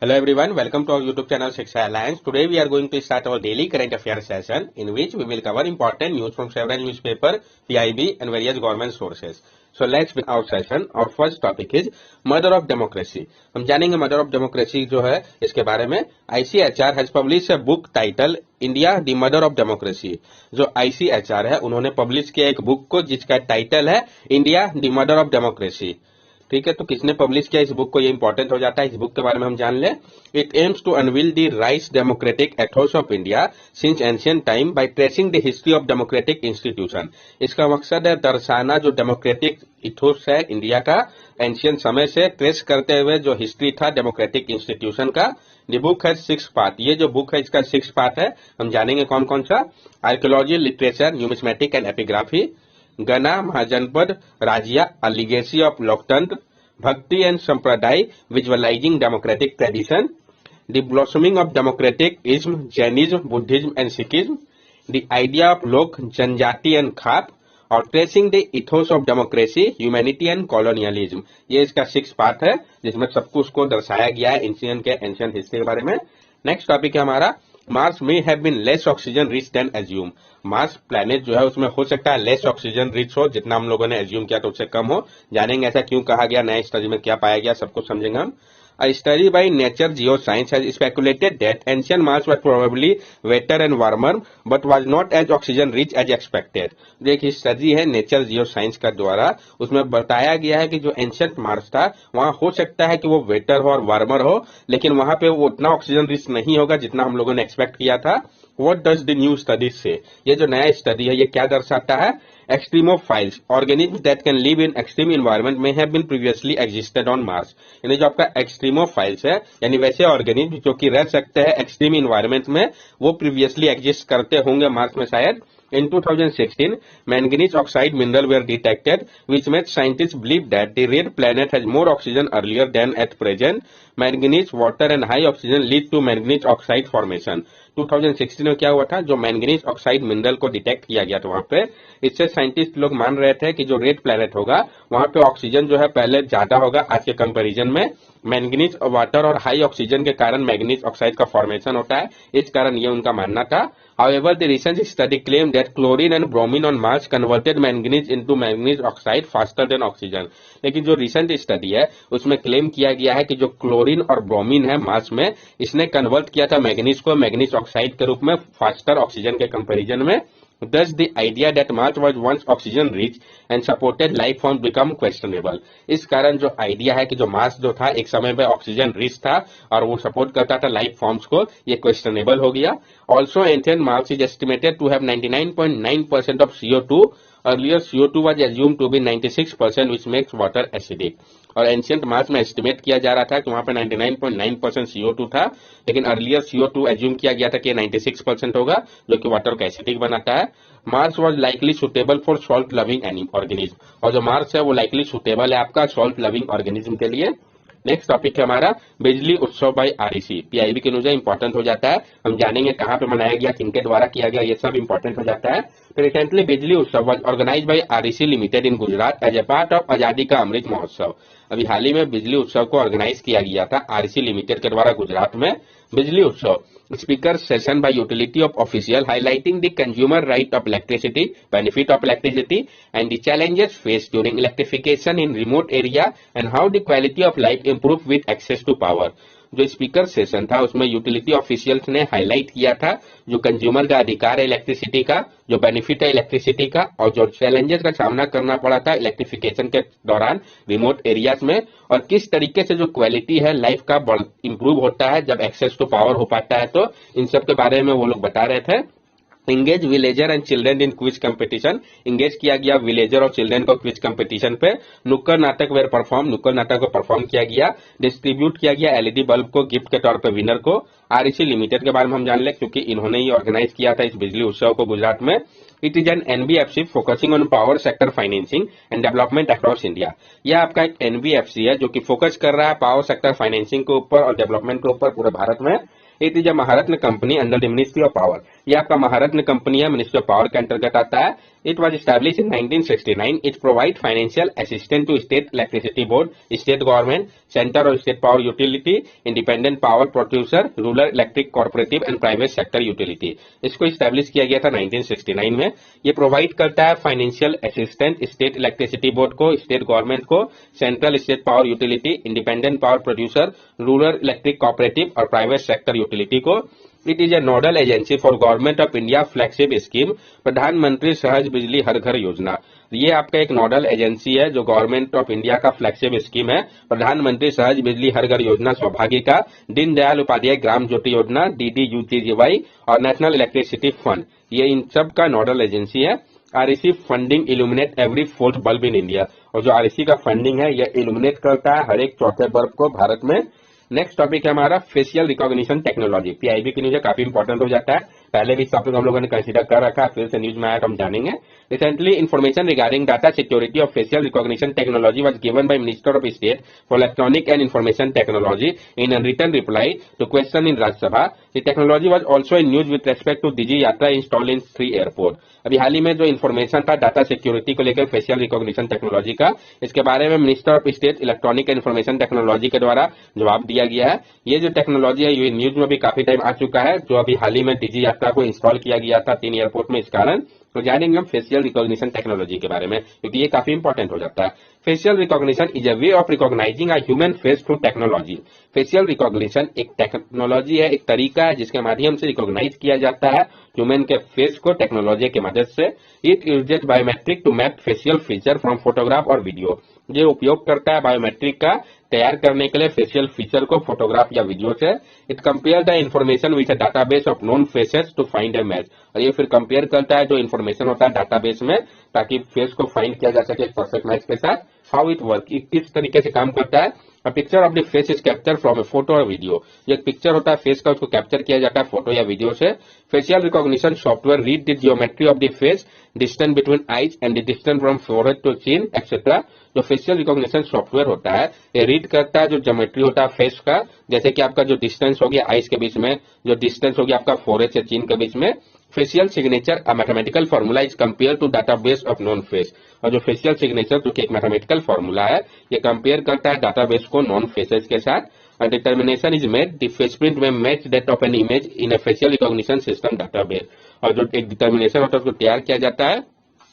Hello everyone, welcome to our YouTube channel Shiksha Alliance. Today we are going to start our daily current affairs session in which we will cover important news from several newspaper, PIB and various government sources. So let's begin our session. Our first topic is Mother of Democracy. हम जानेंगे Mother of Democracy जो है इसके बारे में. ICHR has published a book titled India the Mother of Democracy. जो ICHR है उन्होंने पब्लिश किया एक बुक को जिसका टाइटल है India the Mother of Democracy. ठीक है, तो किसने पब्लिश किया इस बुक को, ये इंपॉर्टेंट हो जाता है. इस बुक के बारे में हम जान लें. It aims to unveil the rights democratic ethos of India since ancient time by tracing the history of democratic institution. इसका मकसद है दर्शाना जो डेमोक्रेटिक इथोस है इंडिया का एंशियंट समय से ट्रेस करते हुए जो हिस्ट्री था डेमोक्रेटिक इंस्टीट्यूशन का. द बुक है 6 पार्ट. ये जो बुक है इसका 6 पार्ट है. हम जानेंगे कौन कौन सा. Archaeology, literature, numismatic and epigraphy, गना महाजनपद राज्य, अ लीगेसी ऑफ लोकतंत्र, भक्ति एंड संप्रदाय, visualising democratic tradition, the blossoming of democratic ism, Jainism, Buddhism and Sikhism, the idea of लोक, जनजाति एंड खाप, और tracing the ethos of democracy, humanity and colonialism. ये इसका 6 पार्ट है जिसमें सब कुछ को दर्शाया गया है एंशियंट के एंशियंट हिस्ट्री के बारे में. नेक्स्ट टॉपिक है हमारा मार्स में have been less oxygen rich than assume. Mars planet जो है उसमें हो सकता है लेस ऑक्सीजन रिच हो, जितना हम लोगों ने एज्यूम किया तो उससे कम हो. जानेंगे ऐसा क्यों कहा गया, नए स्टडी में क्या पाया गया, सब कुछ समझेंगे हम. A study by Nature Geoscience has speculated that ancient Mars was probably wetter and warmer, but was not as oxygen rich as expected. देखिए स्टडी है नेचर जियोसाइंस का द्वारा, उसमें बताया गया है कि जो एंशियंट मार्स था वहां हो सकता है कि वो वेटर हो और वार्मर हो, लेकिन वहां पे वो उतना ऑक्सीजन रिच नहीं होगा जितना हम लोगों ने एक्सपेक्ट किया था. What does the new study say? ये जो नया स्टडी है ये क्या दर्शाता है. Extremophiles organism that can live in extreme environment में have been previously existed on Mars. यानी जो आपका एक्सट्रीमोफाइल्स है यानी वैसे ऑर्गेनिज्म जो कि रह सकते हैं एक्सट्रीम एनवायरनमेंट में, वो प्रीवियसली एग्जिस्ट करते होंगे मार्स में शायद. In 2016, manganese oxide mineral were detected, which made scientists believe that the red planet has more oxygen earlier than at present. Manganese, water and high oxygen lead to manganese oxide formation. 2016 में क्या हुआ था, जो manganese oxide mineral को detect किया गया था वहां पे, इससे साइंटिस्ट लोग मान रहे थे कि जो रेड प्लैनेट होगा वहां पे ऑक्सीजन जो है पहले ज्यादा होगा आज के कंपैरिजन में. मैंगनीज वाटर और हाई ऑक्सीजन के कारण मैंगनीज ऑक्साइड का फॉर्मेशन होता है, इस कारण ये उनका मानना था. However, the recent study claimed that chlorine and bromine on Mars converted manganese into manganese oxide faster than oxygen. लेकिन जो रिसेंट स्टडी है उसमें क्लेम किया गया है कि जो क्लोरीन और ब्रोमीन है मार्स में, इसने कन्वर्ट किया था मैंगनीज को मैंगनीज ऑक्साइड के रूप में फास्टर ऑक्सीजन के कंपैरिजन में. Thus, the idea that Mars was once oxygen rich and supported life forms become questionable. इस कारण जो आइडिया है कि जो मार्स जो था एक समय में ऑक्सीजन रिच था और वो सपोर्ट करता था लाइफ फॉर्म्स को, ये क्वेश्चनेबल हो गया. Also, ancient Mars is estimated to have 99.9% of CO2. Earlier, CO2 was assumed to be 96%, which makes water acidic. और एंशियंट मार्स में एस्टिमेट किया जा रहा था कि वहां पे 99.9% CO2 था, लेकिन अर्लियर CO2 एज्यूम किया गया था कि 96% होगा, जो कि वाटर को एसिडिक बनाता है. Mars was likely suitable for salt loving organism. और जो मार्स है वो लाइकली सुटेबल है आपका सॉल्ट लविंग ऑर्गेनिज्म के लिए. नेक्स्ट टॉपिक है हमारा बिजली उत्सव बाय आरईसी. पीआईबी के न्यूज इंपॉर्टेंट हो जाता है. हम जानेंगे कहां पे मनाया गया, किनके द्वारा किया गया, ये सब इंपॉर्टेंट हो जाता है. तो recently Bijli Utsav was organized by REC limited in Gujarat as a part of Azadi Ka Amrit Mahotsav. अभी हाल ही में बिजली उत्सव को ऑर्गेनाइज किया गया था आरईसी लिमिटेड के द्वारा गुजरात में. बिजली उत्सव speaker session by utility of official highlighting the consumer right of electricity, benefit of electricity and the challenges faced during electrification in remote area and how the quality of life improve with access to power. जो speaker session था उसमें utility officials ने highlight किया था जो consumer का अधिकार है इलेक्ट्रिसिटी का, जो बेनिफिट है इलेक्ट्रिसिटी का, और जो चैलेंजेस का सामना करना पड़ा था इलेक्ट्रिफिकेशन के दौरान रिमोट एरियाज में, और किस तरीके से जो क्वालिटी है लाइफ का इंप्रूव होता है जब एक्सेस टू पावर हो पाता है. तो इन सब के बारे में वो लोग बता रहे थे. Engage villager and children in quiz competition. Engage किया गया विलेजर और चिल्ड्रन को क्विज कंपटीशन पे. नुक्कड़ नाटक वेर परफॉर्म. नुक्कड़ नाटक को परफॉर्म किया गया. डिस्ट्रीब्यूट किया गया एलईडी बल्ब को गिफ्ट के तौर पे विनर को. आरईसी लिमिटेड के बारे में हम जान ले क्योंकि इन्होंने ही ऑर्गेनाइज किया था इस बिजली उत्सव को गुजरात में. It is an NBFC focusing on power sector financing and development across India. यह आपका एक एनबीएफसी है जो कि फोकस कर रहा है पावर सेक्टर फाइनेंसिंग के ऊपर और डेवलपमेंट के ऊपर पूरे भारत में. It is a Maharatna company under the Ministry of Power. ये आपका महारत्न कंपनी है, मिनिस्ट्री ऑफ पावर के अंतर्गत आता है। It was establish in 1969। It provide financial assistance to state electricity board, state government, centre और state power utility, independent power producer, rural electric corporative and private sector utility. इसको establish किया गया था 1969 में। ये प्रोवाइड करता है financial assistance state electricity board को, स्टेट गवर्नमेंट को, central state power utility, independent power producer, rural electric corporative और प्राइवेट सेक्टर यूटिलिटी को। It is a nodal agency for government of India flagship scheme प्रधानमंत्री सहज बिजली हर घर योजना। ये आपका एक नोडल एजेंसी है जो गवर्नमेंट ऑफ इंडिया का फ्लैगशिप स्कीम है, प्रधानमंत्री सहज बिजली हर घर योजना सौभाग्य का, दीनदयाल उपाध्याय ग्राम ज्योति योजना, DDUGGY और नेशनल इलेक्ट्रिसिटी फंड। ये इन सब का नोडल एजेंसी है। REC funding illuminate every fourth bulb in India, और जो REC का फंडिंग है यह इल्यूमिनेट करता है हर एक चौथे बल्ब को भारत में। नेक्स्ट टॉपिक है हमारा फेशियल रिकॉग्निशन टेक्नोलॉजी। पीआईबी की न्यूज काफी इंपॉर्टेंट हो जाता है, पहले भी इस टॉपिक हम लोगों ने कंसीडर कर रखा है, फिर से न्यूज में आया तो हम जानेंगे। Recently information regarding data security of facial recognition technology was given by minister of state for electronic and information technology in a written reply to question in Rajya Sabha. The technology was also in news with respect to Digi Yatra install in 3 airport. अभी हाल ही में जो information था data security को लेकर facial recognition technology का, इसके बारे में minister of state electronic and information technology के द्वारा जवाब दिया गया है। ये जो टेक्नोलॉजी है ये न्यूज में भी काफी टाइम आ चुका है, जो अभी हाल ही में डिजी यात्रा को इंस्टॉल किया गया था 3 एयरपोर्ट में। इस कारण तो जानेंगे हम फेशियल रिकॉग्निशन टेक्नोलॉजी के बारे में, क्योंकि ये काफी इंपॉर्टेंट हो जाता है। Facial recognition is a way of recognising a human face through technology. Facial recognition एक टेक्नोलॉजी है, एक तरीका है जिसके माध्यम से रिकॉग्नाइज किया जाता है ह्यूमन के फेस को टेक्नोलॉजी की मदद से। It uses biometric to map facial feature from photograph और वीडियो। ये उपयोग करता है बायोमेट्रिक का तैयार करने के लिए फेशियल फीचर को फोटोग्राफ या वीडियो से। It compare the information with a database of known faces to find a match. और ये फिर कंपेयर करता है जो इन्फॉर्मेशन होता है डाटाबेस में, ताकि फेस को फाइंड किया जा सके परफेक्ट मैच के साथ। हाउ इट वर्क, किस तरीके से काम करता है। A picture of the face is captured from a photo or video। ये एक पिक्चर होता है फेस का, उसको कैप्चर किया जाता है फोटो या वीडियो से। Facial recognition software read the geometry of the face, distance between eyes and the distance from forehead to chin etcetera. जो फेशियल रिकॉग्निशन सॉफ्टवेयर होता है ये रीड करता है जो ज्योमेट्री होता है फेस का, जैसे कि आपका जो डिस्टेंस हो गया आईज के बीच में, जो डिस्टेंस हो गया आपका फोरहेड से चिन के बीच में। Facial signature a mathematical formula is compare to database of known face. और जो फेशियल सिग्नेचर जो कि एक मैथमेटिकल फॉर्मूला है, ये कंपेयर करता है डाटाबेस को नॉन फेसेस के साथ। डिटर्मिनेशन इज मेड द फेसप्रिंट में match that of an image in a facial recognition system database. और जो एक डिटर्मिनेशन होता है उसको तैयार किया जाता है,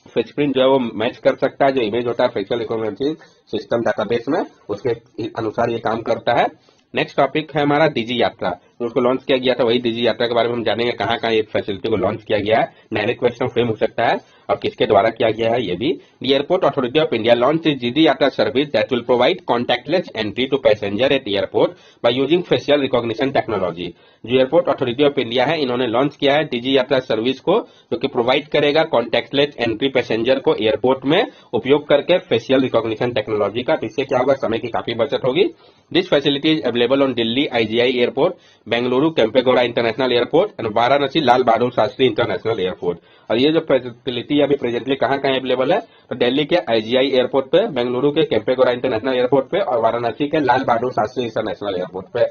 फेसप्रिंट जो है वो मैच कर सकता है जो इमेज होता है फेशियल रिकॉग्निशन सिस्टम डाटाबेस में, उसके अनुसार ये काम करता है। नेक्स्ट टॉपिक है हमारा डिजी यात्रा, जो उसको लॉन्च किया गया था, वही डिजी यात्रा के बारे में हम जानेंगे कहाँ कहाँ ये फैसिलिटी को लॉन्च किया गया है। डायरेक्ट क्वेश्चन फ्रेम हो सकता है और किसके द्वारा किया गया है ये भी। The airport authority of India launch Digi Yatra service that will provide contactless entry to passenger at airport by using facial recognition technology. जो एयरपोर्ट अथॉरिटी ऑफ इंडिया है इन्होंने लॉन्च किया है डिजी यात्रा सर्विस को, जो कि प्रोवाइड करेगा कॉन्टैक्टलेस एंट्री पैसेंजर को एयरपोर्ट में उपयोग करके फेशियल रिकॉग्निशन टेक्नोलॉजी का। इससे क्या होगा, समय की काफी बचत होगी। This facility is available on Delhi IGI airport, Bengaluru Kempegowda international airport and Varanasi Lal Bahadur Shastri international airport. और ये जो फैसिलिटी अभी प्रेजेंटली कहाँ कहाँ अवेलेबल है, तो दिल्ली के IGI एयरपोर्ट पे, बेंगलुरु के केम्पेगौड़ा इंटरनेशनल एयरपोर्ट पे और वाराणसी के लाल बहादुर शास्त्री इंटरनेशनल एयरपोर्ट पे।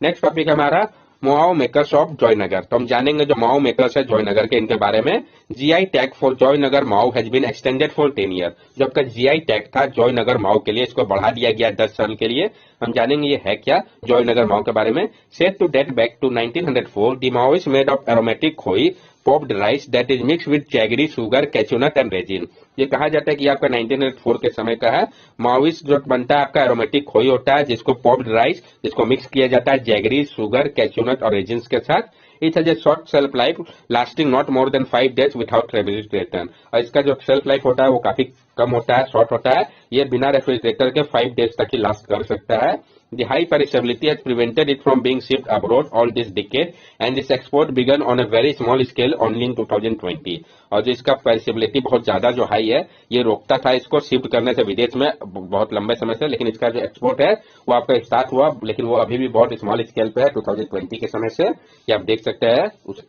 नेक्स्ट टॉपिक है हमारा मोआओ मेकर्स ऑफ जॉयनगर। तो हम जानेंगे जो माओ मेकर्स है जॉयनगर के, इनके बारे में। GI tag for Joynagar Moa has been extended for 10 year. जो आपका GI टैग था जॉयनगर माओ के लिए, इसको बढ़ा दिया गया 10 साल के लिए। हम जानेंगे ये है क्या जॉयनगर माओ के बारे में। Set to date back to 1904 the moa is made of aromatic khoi popped rice that is mix with jaggery sugar cashewnut and raisin. ये कहा जाता है कि आपका 1904 के समय का है। माओइस जो बनता है आपका एरोमेटिक खोई होता है, जिसको पॉप्ड राइस, जिसको मिक्स किया जाता है जैगरी शुगर कैचूनट और रेजिन्स के साथ। It has a short self life lasting not more than 5 days without refrigerator. और इसका जो सेल्फ लाइफ होता है वो काफी कम होता है, शॉर्ट होता है। ये बिना रेफ्रिजरेटर के 5 days तक ही लास्ट कर सकता है। The high perishability has prevented it from being shipped abroad all this decade, and its export began on a very small scale only in 2020। और जो इसका पेरिशेबिलिटी बहुत ज्यादा जो हाई है, ये रोकता था इसको शिफ्ट करने से विदेश में बहुत लंबे समय से, लेकिन इसका जो एक्सपोर्ट है वो आपका स्टार्ट हुआ, लेकिन वो अभी भी बहुत स्मॉल स्केल पे है 2020 के समय से। ये आप देख सकते हैं उस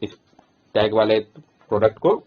टैग वाले प्रोडक्ट को।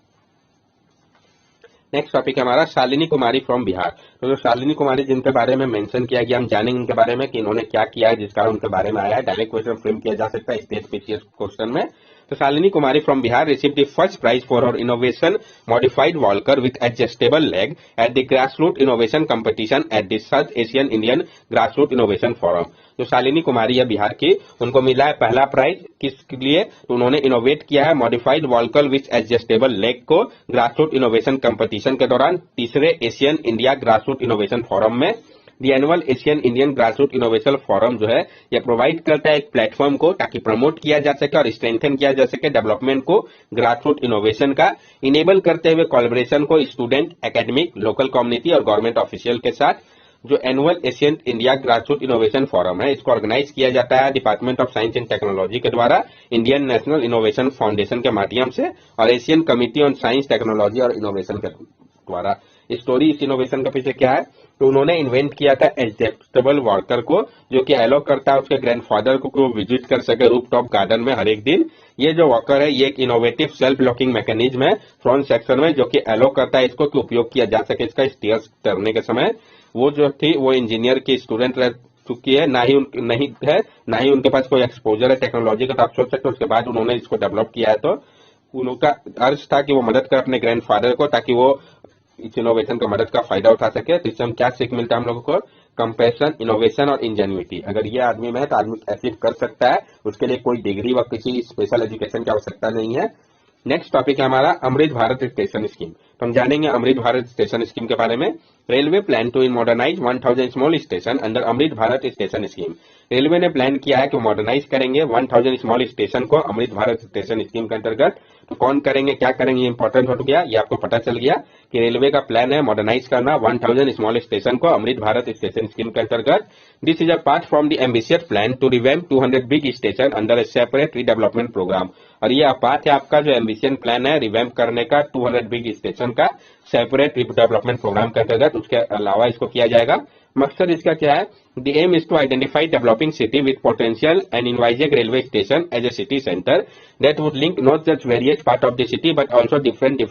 नेक्स्ट टॉपिक है हमारा शालिनी कुमारी फ्रॉम बिहार। तो जो शालिनी कुमारी जिनके बारे में मेंशन किया गया, हम जानेंगे उनके बारे में कि इन्होंने क्या किया है जिस कारण उनके बारे में आया है। डायरेक्ट क्वेश्चन फ्रेम किया जा सकता है स्टेज पीसीएस क्वेश्चन में। तो Shalini Kumari from Bihar received the first prize for her innovation modified walker with adjustable leg at the grassroots innovation competition at the South Asian Indian Grassroots Innovation Forum। जो शालिनी कुमारी है बिहार की, उनको मिला है पहला प्राइज किसके लिए? तो उन्होंने इनोवेट किया है modified walker with adjustable leg को ग्रासरूट इनोवेशन कंपटीशन के दौरान तीसरे Asian India grassroot innovation forum में। The annual Asian Indian grassroot innovation forum जो है यह प्रोवाइड करता है एक प्लेटफॉर्म को ताकि प्रमोट किया जा सके और स्ट्रेंथन किया जा सके डेवलपमेंट को ग्रासरूट इनोवेशन का, इनेबल करते हुए कोलैबोरेशन को स्टूडेंट, एकेडमिक, लोकल कम्युनिटी और गवर्नमेंट ऑफिशियल के साथ। जो annual Asian India grassroot innovation forum है इसको ऑर्गेनाइज किया जाता है department of science and technology के द्वारा इंडियन नेशनल इनोवेशन फाउंडेशन के माध्यम से और Asian committee on science, technology और इनोवेशन के द्वारा। स्टोरी इस इनोवेशन के पीछे क्या है? तो उन्होंने इन्वेंट किया था एडजस्टेबल वॉकर को, जो कि अलो करता है उसके ग्रैंडफादर को विजिट कर सके रूफ टॉप गार्डन में हर एक दिन। ये जो वॉकर है ये एक इनोवेटिव सेल्फ लॉकिंग मैकेनिज्म है फ्रंट सेक्शन में, जो कि अलो करता है इसको कि उपयोग किया जा सके इसका स्टीयर करने के समय। वो जो थी वो इंजीनियर की स्टूडेंट रह चुकी है, ना ही उनके पास कोई एक्सपोजर है टेक्नोलॉजी का। तो आप सोच सकते हो उसके बाद उन्होंने इसको डेवलप किया है। तो उनका अर्ज था कि वो मदद कर अपने ग्रैंडफादर को ताकि वो इस इनोवेशन का मदद का फायदा उठा सके। तो इससे हम क्या सीख मिलता है हम लोगों को? कंपैशन, इनोवेशन और इंजेन्युइटी। अगर ये आदमी में है तो आदमी अचीव कर सकता है, उसके लिए कोई डिग्री व किसी स्पेशल एजुकेशन की आवश्यकता नहीं है। नेक्स्ट टॉपिक है हमारा अमृत भारत स्टेशन स्कीम। तो हम जानेंगे अमृत भारत स्टेशन स्कीम के बारे में। Railway plan to modernize 1000 small station under Amrit Bharat station scheme. Railway ने प्लान किया है कि मॉडर्नाइज करेंगे 1000 स्मॉल स्टेशन को अमृत भारत स्टेशन स्कीम के अंतर्गत। तो कौन करेंगे, क्या करेंगे, ये इंपॉर्टेंट हो गया, ये आपको पता चल गया कि रेलवे का प्लान है मॉडर्नाइज करना 1000 स्मॉल स्टेशन को अमृत भारत स्टेशन स्कीम के अंतर्गत। This is a part from the ambitious plan to revamp 200 big station under a separate redevelopment program. और ये पार्ट है आपका जो एम्बिशियस प्लान है रिवैम्प करने का 200 बिग स्टेशन का सेपरेट रीडेवलपमेंट प्रोग्राम के अंतर्गत। उसके अलावा इसको किया जाएगा। मकसद इसका क्या है? The aim is to identify developing city with potential and in Vizag railway station as a city center that would link not just various part of the city but also different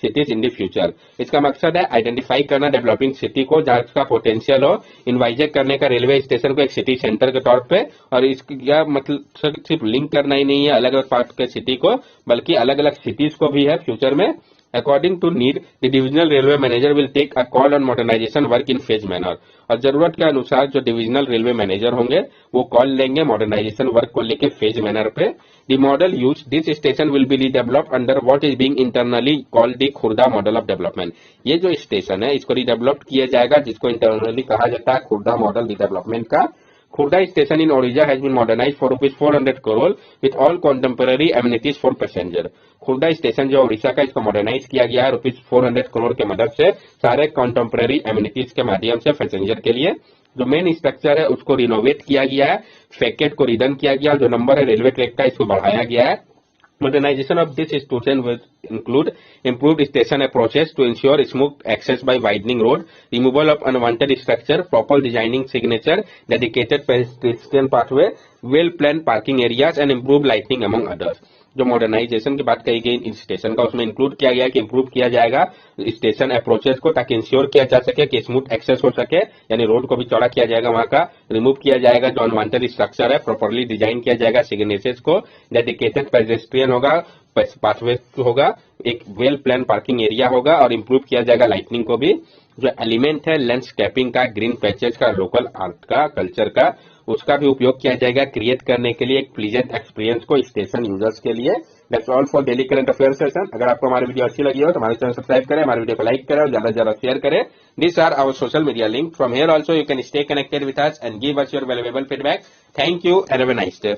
cities in the future। इसका मकसद है identify करना developing city को जहाँ इसका potential हो, इनवाइजेक करने का रेलवे स्टेशन को एक सिटी सेंटर के तौर पे। और इसका मतलब सिर्फ लिंक करना ही नहीं है अलग अलग पार्ट के सिटी को, बल्कि अलग अलग सिटीज को भी है फ्यूचर में। According to need, the divisional railway manager will take a call on modernization work in phase manner। और जरूरत के अनुसार जो डिविजनल रेलवे मैनेजर होंगे वो कॉल लेंगे मॉडर्नाइजेशन वर्क को लेके फेज मैनर पे। The model use this station will be redeveloped under what is being internally called the Khurda model of development. ये जो स्टेशन है इसको रीडेवलप किया जाएगा जिसको इंटरनली कहा जाता है खुर्दा मॉडल रीडेवलपमेंट का। Khurda station in Odisha has been modernized for rupees 400 crore with all contemporary amenities for passenger। Khurda station जो उड़ीसा का इसको मॉडर्नाइज किया गया है रुपीज 400 करोड़ के मदद से सारे कॉन्टेम्पररी एमिनिटीज के माध्यम से पैसेंजर के लिए। जो मेन स्ट्रक्चर है उसको रिनोवेट किया गया है, फैकेट को रिडन किया गया, जो नंबर है रेलवे ट्रैक का इसको बढ़ाया गया है। Modernization of this station will include improved station approaches to ensure smooth access by widening road, removal of unwanted structure, proper designing signature, dedicated pedestrian pathway, well-planned parking areas and improved lighting among others। जो modernisation की बात कही गई इस station का उसमें include किया गया कि इंप्रूव किया जाएगा स्टेशन अप्रोचेस को ताकि इंश्योर किया जा सके कि स्मूथ एक्सेस हो सके, यानी रोड को भी चौड़ा किया जाएगा वहां का। रिमूव किया जाएगा जो अनवांटेड स्ट्रक्चर है, प्रॉपरली डिजाइन किया जाएगा सिग्नेचर्स को, डेडिकेटेड पेडेस्ट्रियन होगा, पाथवे होगा, एक वेल प्लान पार्किंग एरिया होगा और इंप्रूव किया जाएगा लाइटनिंग को भी। जो एलिमेंट है लैंडस्केपिंग का, ग्रीन पैचेज का, लोकल आर्ट का, कल्चर का, उसका भी उपयोग किया जाएगा क्रिएट करने के लिए एक प्लीजेंट एक्सपीरियंस को स्टेशन यूजर्स के लिए। That's all for daily current affair session. अगर आपको हमारी वीडियो अच्छी लगी हो तो हमारे चैनल सब्सक्राइब करें, हमारे वीडियो को लाइक करें और ज्यादा से ज्यादा शेयर करें। This are our social media link. From here also you can stay connected with us and give us your valuable feedback. Thank you and have a nice day.